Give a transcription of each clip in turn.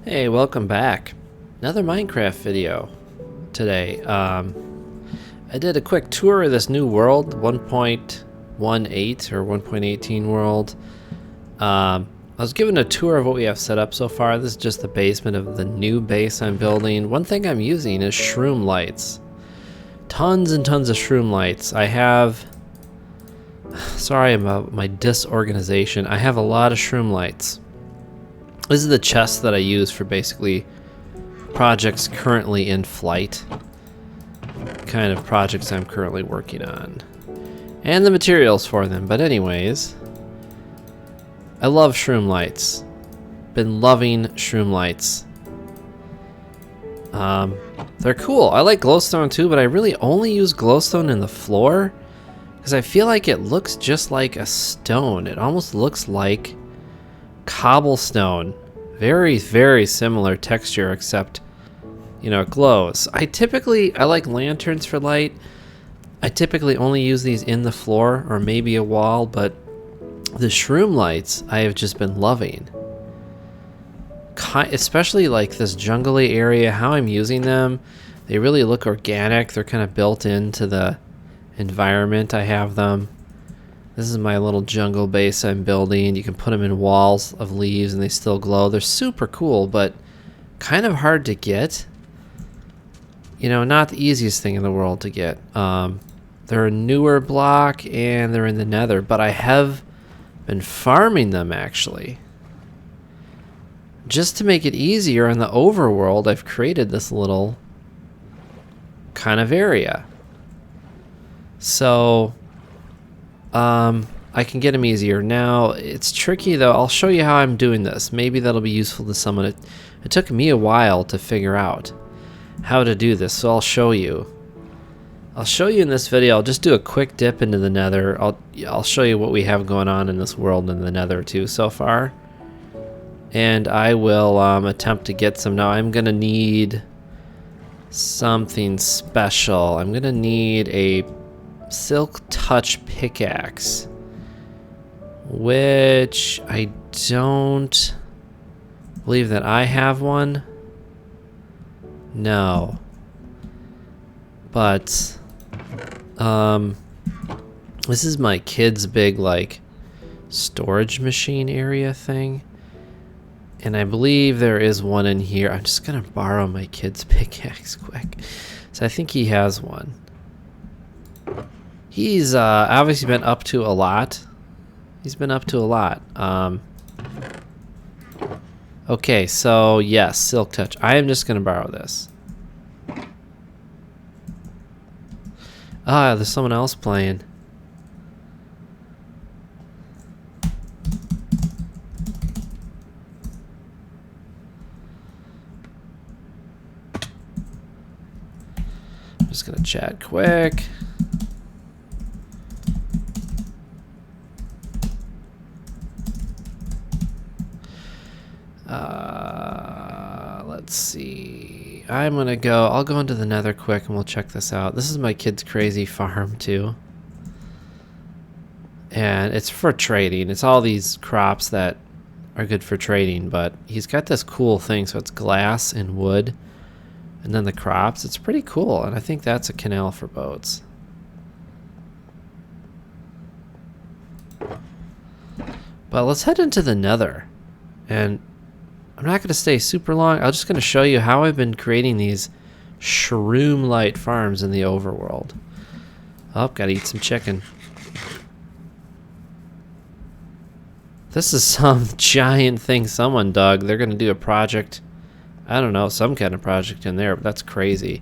Hey, welcome back. Another Minecraft video today. I did a quick tour of this new world, 1.18 or 1.18 world. I was given a tour of what we have set up so far. This is just the basement of the new base I'm building. One thing I'm using is Shroomlights. Tons and tons of Shroomlights. I have... Sorry about my disorganization. I have a lot of Shroomlights. This is the chest that I use for basically projects currently in flight. Kind of projects I'm currently working on. And the materials for them. But anyways, I love Shroomlights. Been loving Shroomlights. They're cool. I like glowstone too, but I really only use glowstone in the floor because I feel like it looks just like a stone. It almost looks like cobblestone. Very, very similar texture, except, you know, it glows. I like lanterns for light. I typically only use these in the floor or maybe a wall, but the Shroomlights I have just been loving. Especially like this jungly area, how I'm using them, they really look organic. They're kind of built into the environment I have them. This is my little jungle base I'm building. You can put them in walls of leaves and they still glow. They're super cool, but kind of hard to get. You know, not the easiest thing in the world to get. They're a newer block and they're in the nether, but I have been farming them actually. Just to make it easier in the overworld, I've created this little kind of area. So I can get them easier. Now, it's tricky though. I'll show you how I'm doing this. Maybe that'll be useful to someone. It took me a while to figure out how to do this, so I'll show you. I'll show you in this video. I'll just do a quick dip into the nether. I'll show you what we have going on in this world in the nether too so far. And I will attempt to get some. Now, I'm going to need something special. I'm going to need a Silk Touch pickaxe, which I don't believe that I have one. No, but this is my kid's big like storage machine area thing, and I believe there is one in here. I'm just gonna borrow my kid's pickaxe quick, so I think he has one. He's obviously been up to a lot. He's been up to a lot. Okay, so yes, Silk Touch. I am just going to borrow this. Ah, there's someone else playing. I'm just going to chat quick. Let's see. I'll go into the nether quick and we'll check this out. This is my kid's crazy farm too. And it's for trading. It's all these crops that are good for trading, but he's got this cool thing. So it's glass and wood and then the crops. It's pretty cool. And I think that's a canal for boats. But let's head into the nether. And I'm not going to stay super long. I'm just going to show you how I've been creating these Shroomlight farms in the overworld. Oh, gotta eat some chicken. This is some giant thing someone dug. They're going to do a project. I don't know, some kind of project in there, but that's crazy.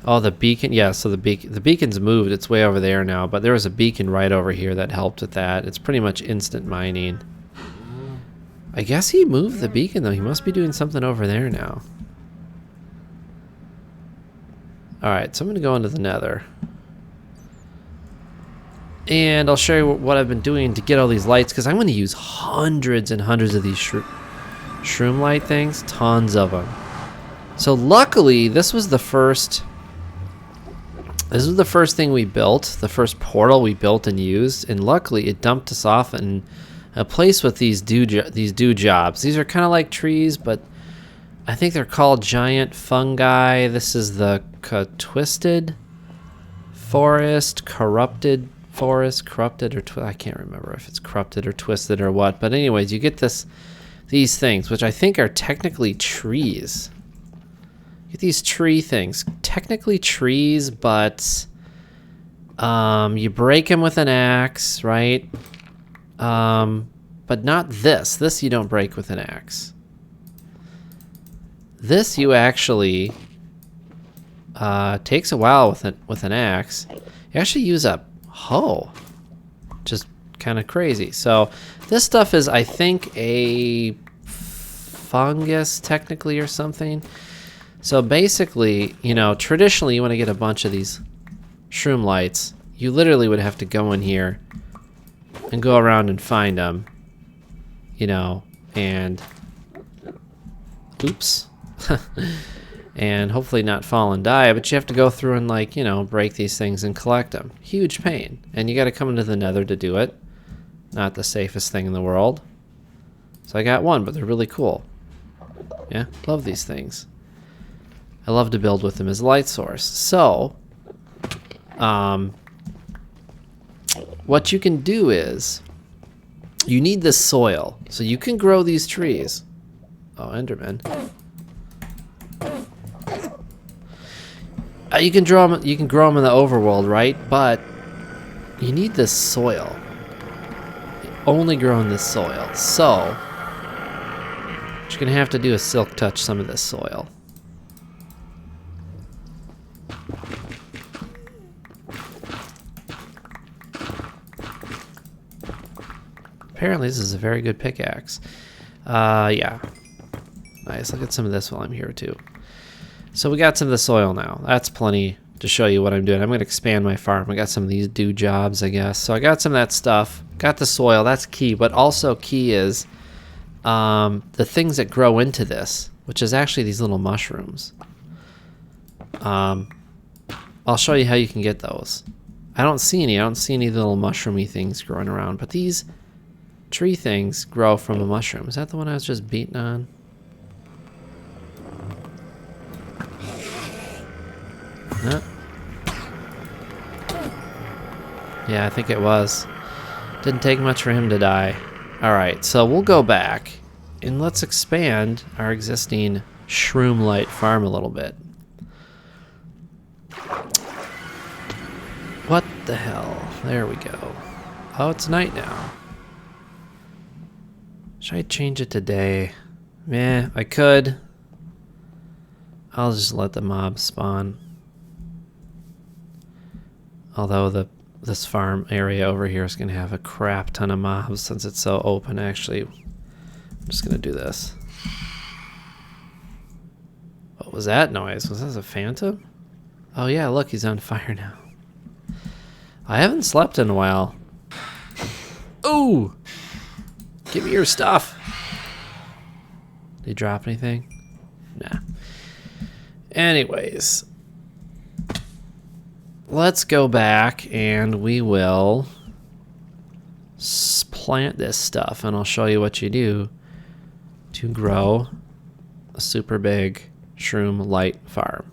Oh, the beacon. Yeah, so the beacon's moved. It's way over there now, but there was a beacon right over here that helped with that. It's pretty much instant mining. I guess he moved the beacon, though. He must be doing something over there now. Alright, so I'm going to go into the nether. And I'll show you what I've been doing to get all these lights, because I'm going to use hundreds and hundreds of these Shroomlight things. Tons of them. So luckily, this was the first thing we built. The first portal we built and used. And luckily, it dumped us off in a place with these do jobs. These are kind of like trees, but I think they're called giant fungi. This is the twisted forest, corrupted forest, corrupted or I can't remember if it's corrupted or twisted or what. But anyways, you get these things, which I think are technically trees. You get these tree things, technically trees, but you break them with an axe, right? But not this. This you don't break with an axe. This you actually takes a while with an axe. You actually use a hoe, just kind of crazy. So this stuff is, I think, a fungus technically or something. So basically, you know, traditionally you want to get a bunch of these Shroomlights. You literally would have to go in here and go around and find them, you know, and oops. And hopefully not fall and die, but you have to go through and, like, you know, break these things and collect them. Huge pain. And you got to come into the nether to do it. Not the safest thing in the world. So I got one, but they're really cool. Yeah, love these things. I love to build with them as a light source. So, what you can do is, you need the soil. So you can grow these trees. Oh, Enderman. You can grow them in the overworld, right? But you need this soil. You only grow in this soil. So what you're gonna have to do is silk touch some of this soil. Apparently this is a very good pickaxe. Yeah. Nice. Look at some of this while I'm here too. So we got some of the soil now. That's plenty to show you what I'm doing. I'm going to expand my farm. I got some of these do jobs, I guess. So I got some of that stuff. Got the soil. That's key. But also key is the things that grow into this, which is actually these little mushrooms. I'll show you how you can get those. I don't see any. I don't see any little mushroomy things growing around. But these tree things grow from a mushroom. Is that the one I was just beating on? No. Yeah, I think it was. Didn't take much for him to die. Alright, so we'll go back and let's expand our existing Shroomlight farm a little bit. What the hell? There we go. Oh, it's night now. Should I change it to day? Meh, I could. I'll just let the mobs spawn. Although this farm area over here is going to have a crap ton of mobs since it's so open. Actually, I'm just going to do this. What was that noise? Was that a phantom? Oh yeah, look, he's on fire now. I haven't slept in a while. Ooh! Give me your stuff. Did he drop anything? Nah. Anyways. Let's go back and we will plant this stuff and I'll show you what you do to grow a super big Shroomlight farm.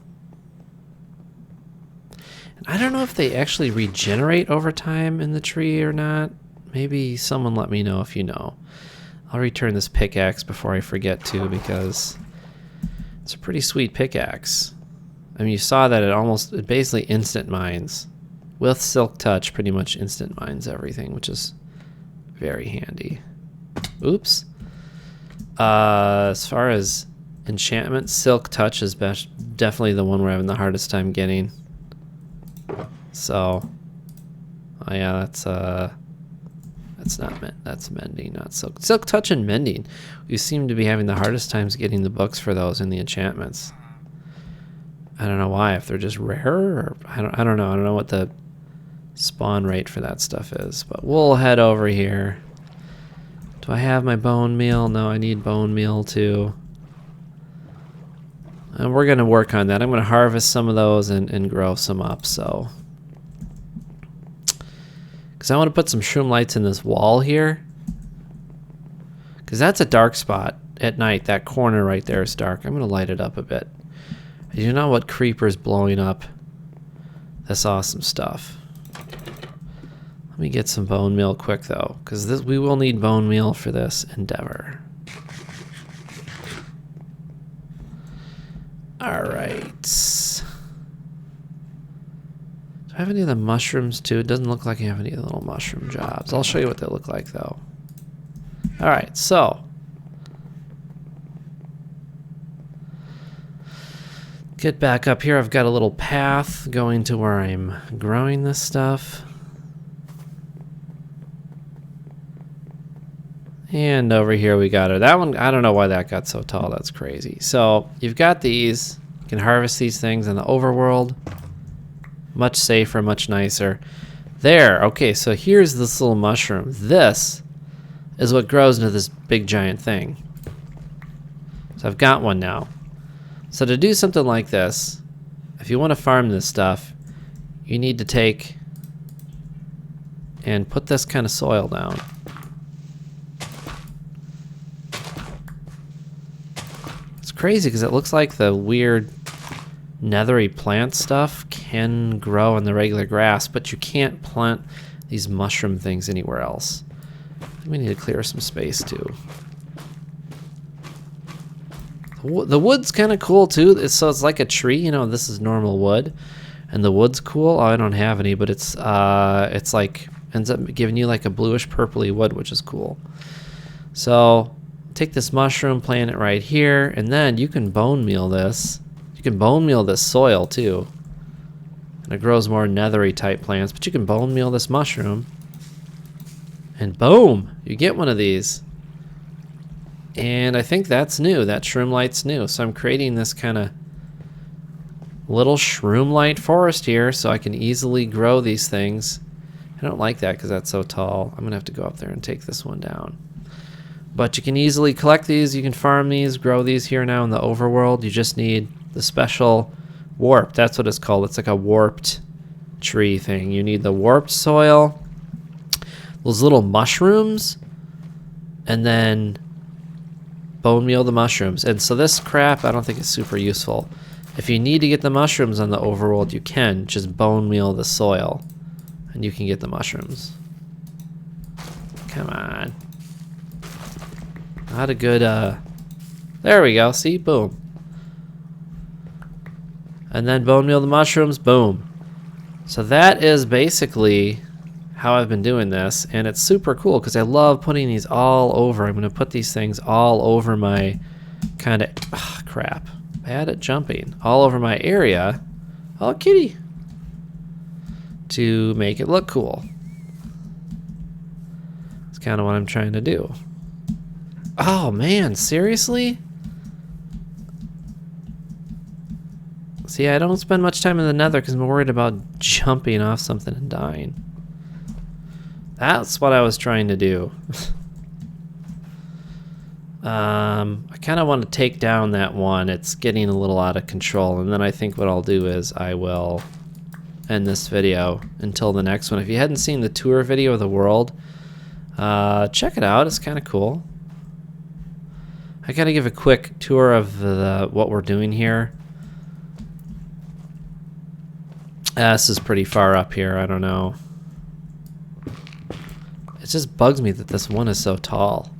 And I don't know if they actually regenerate over time in the tree or not. Maybe someone let me know if you know. I'll return this pickaxe before I forget to because it's a pretty sweet pickaxe. I mean, you saw that it basically instant mines. With Silk Touch, pretty much instant mines everything, which is very handy. Oops. As far as enchantment, Silk Touch is definitely the one we're having the hardest time getting. So, oh yeah, that's mending, not Silk Touch and mending. We seem to be having the hardest times getting the books for those in the enchantments. I don't know why, if they're just rare or I don't know. I don't know what the spawn rate for that stuff is, but we'll head over here. Do I have my bone meal? No, I need bone meal too. And we're gonna work on that. I'm gonna harvest some of those and grow some up, so. Cause I wanna put some Shroomlights in this wall here. Cause that's a dark spot. at night, that corner right there is dark. I'm going to light it up a bit. You know what creeper's blowing up this awesome stuff. Let me get some bone meal quick though, because we will need bone meal for this endeavor. Alright. Do I have any of the mushrooms too? It doesn't look like I have any of the little mushroom jobs. I'll show you what they look like though. Alright, so get back up here. I've got a little path going to where I'm growing this stuff. And over here we got her. That one, I don't know why that got so tall. That's crazy. So you've got these. You can harvest these things in the overworld. Much safer, much nicer. There. Okay, so here's this little mushroom. This is what grows into this big giant thing. So I've got one now. So to do something like this, if you want to farm this stuff, you need to take and put this kind of soil down. It's crazy because it looks like the weird nethery plant stuff can grow in the regular grass, but you can't plant these mushroom things anywhere else. We need to clear some space too. The wood's kind of cool too. So it's like a tree, you know. This is normal wood, and the wood's cool. Oh, I don't have any, but it's like ends up giving you like a bluish purpley wood, which is cool. So take this mushroom, plant it right here, and then you can bone meal this. You can bone meal this soil too, and it grows more nethery type plants. But you can bone meal this mushroom, and boom, you get one of these. And I think that's new. That Shroomlight's new. So I'm creating this kind of little Shroomlight forest here so I can easily grow these things. I don't like that because that's so tall. I'm going to have to go up there and take this one down. But you can easily collect these. You can farm these, grow these here now in the overworld. You just need the special warp. That's what it's called. It's like a warped tree thing. You need the warped soil, those little mushrooms, and then bone meal the mushrooms. And so this crap I don't think is super useful. If you need to get the mushrooms on the overworld, you can just bone meal the soil and you can get the mushrooms. Come on. Not a good there we go. See, boom. And then bone meal the mushrooms, boom. So that is basically how I've been doing this, and it's super cool because I love putting these all over. I'm going to put these things all over my kind of crap. Bad at jumping. All over my area. Oh, kitty. To make it look cool. That's kind of what I'm trying to do. Oh man, seriously? See, I don't spend much time in the nether because I'm worried about jumping off something and dying. That's what I was trying to do. I kind of want to take down that one. It's getting a little out of control. And then I think what I'll do is I will end this video until the next one. If you hadn't seen the tour video of the world, check it out. It's kind of cool. I got to give a quick tour of what we're doing here. This is pretty far up here. I don't know. It just bugs me that this one is so tall.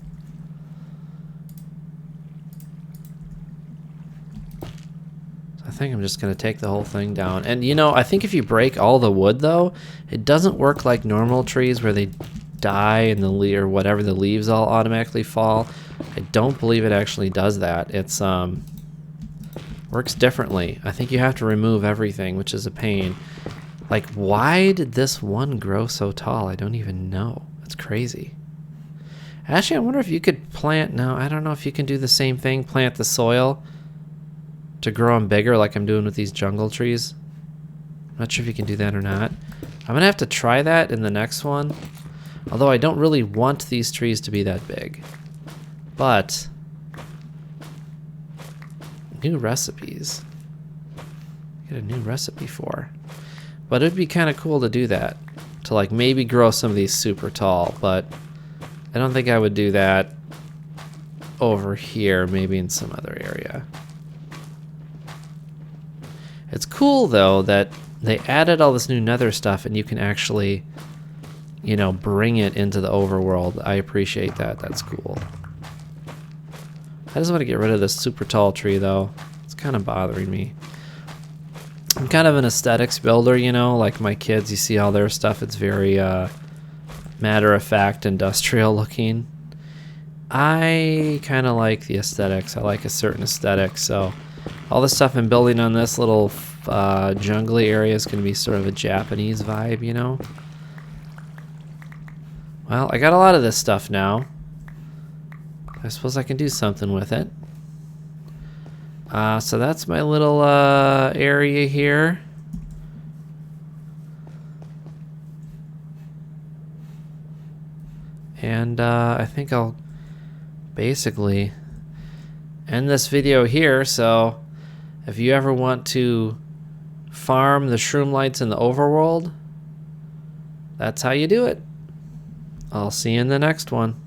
I think I'm just going to take the whole thing down. And you know, I think if you break all the wood though, it doesn't work like normal trees where they die and or whatever, the leaves all automatically fall. I don't believe it actually does that. It's works differently. I think you have to remove everything, which is a pain. Like, why did this one grow so tall? I don't even know. It's crazy. Actually, I wonder if you could plant... No, I don't know if you can do the same thing. Plant the soil to grow them bigger like I'm doing with these jungle trees. I'm not sure if you can do that or not. I'm going to have to try that in the next one. Although I don't really want these trees to be that big. But... new recipes. Get a new recipe for. But it'd be kind of cool to do that. To like maybe grow some of these super tall, but I don't think I would do that over here, maybe in some other area. It's cool though that they added all this new nether stuff and you can actually, you know, bring it into the overworld. I appreciate that. That's cool. I just want to get rid of this super tall tree though. It's kind of bothering me. I'm kind of an aesthetics builder, you know, like my kids, you see all their stuff, it's very matter-of-fact, industrial looking. I kind of like the aesthetics. I like a certain aesthetic, so all the stuff I'm building on this little jungly area is going to be sort of a Japanese vibe, you know. Well, I got a lot of this stuff now. I suppose I can do something with it. So that's my little area here. And I think I'll basically end this video here. So if you ever want to farm the Shroomlights in the overworld, that's how you do it. I'll see you in the next one.